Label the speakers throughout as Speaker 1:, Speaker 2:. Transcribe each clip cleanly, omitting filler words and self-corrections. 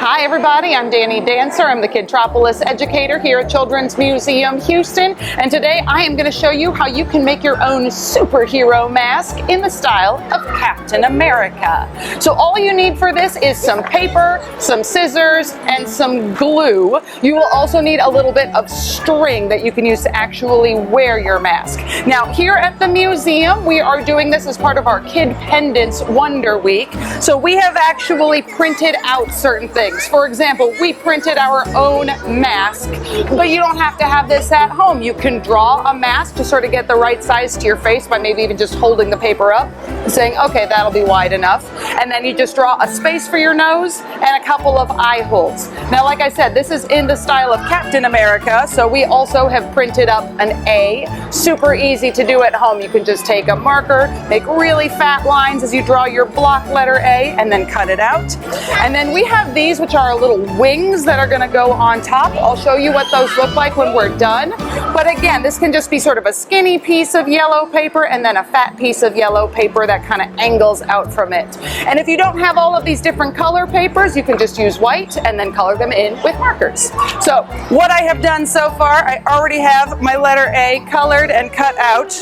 Speaker 1: Hi everybody, I'm Danny Dancer. I'm the Kidtropolis educator here at Children's Museum Houston, and today I am going to show you how you can make your own superhero mask in the style of Captain America. So all you need for this is some paper, some scissors, and some glue. You will also need a little bit of string that you can use to actually wear your mask. Now here at the museum we are doing this as part of our Kid Pendants Wonder Week. So we have actually printed out certain things. For example, we printed our own mask, but you don't have to have this at home. You can draw a mask to sort of get the right size to your face by maybe even just holding the paper up and saying, okay, that'll be wide enough. And then you just draw a space for your nose and a couple of eye holes. Now, like I said, this is in the style of Captain America, so we also have printed up an A. Super easy to do at home. You can just take a marker, make really fat lines as you draw your block letter A, and then cut it out. And then we have these, which are little wings that are going to go on top. I'll show you what those look like when we're done. But again, this can just be sort of a skinny piece of yellow paper and then a fat piece of yellow paper that kind of angles out from it. And if you don't have all of these different color papers, you can just use white and then color them in with markers. So what I have done so far, I already have my letter A colored and cut out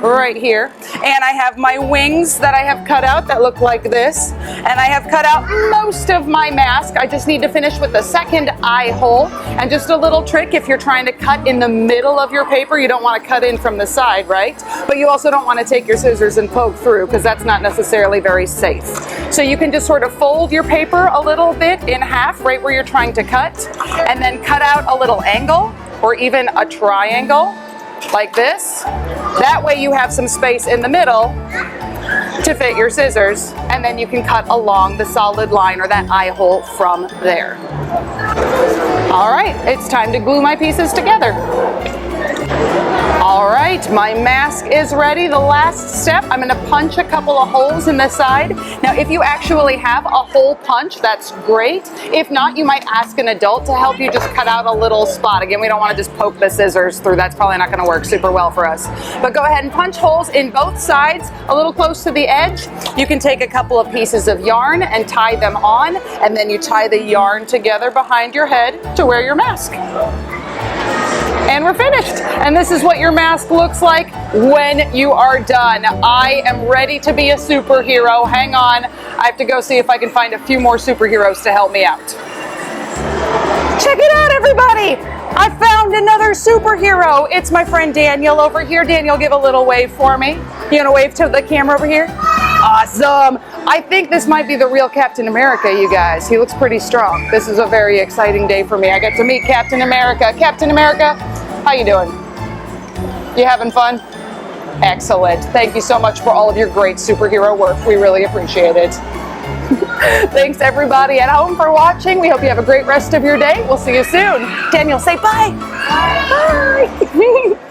Speaker 1: right here, and I have my wings that I have cut out that look like this, and I have cut out most of my mask. I just need to finish with the second eye hole. And just a little trick, if you're trying to cut in the middle of your paper, you don't want to cut in from the side, right? But you also don't want to take your scissors and poke through, because that's not necessarily very safe. So you can just sort of fold your paper a little bit in half right where you're trying to cut, and then cut out a little angle or even a triangle like this. That way you have some space in the middle to fit your scissors, and then you can cut along the solid line or that eye hole from there. All right, it's time to glue my pieces together. All right, my mask is ready. The last step, I'm going to punch a couple of holes in the side. Now, if you actually have a hole punch, that's great. If not, you might ask an adult to help you just cut out a little spot. Again, we don't want to just poke the scissors through. That's probably not going to work super well for us. But go ahead and punch holes in both sides, a little close to the edge. You can take a couple of pieces of yarn and tie them on, and then you tie the yarn together behind your head to wear your mask. And we're finished. And this is what your mask looks like when you are done. I am ready to be a superhero. Hang on. I have to go see if I can find a few more superheroes to help me out. Check it out, everybody. I found another superhero. It's my friend Daniel over here. Daniel, give a little wave for me. You want to wave to the camera over here? Awesome. I think this might be the real Captain America, you guys. He looks pretty strong. This is a very exciting day for me. I get to meet Captain America. Captain America, how you doing? You having fun? Excellent. Thank you so much for all of your great superhero work. We really appreciate it. Thanks everybody at home for watching. We hope you have a great rest of your day. We'll see you soon. Daniel, say bye. Bye. Bye.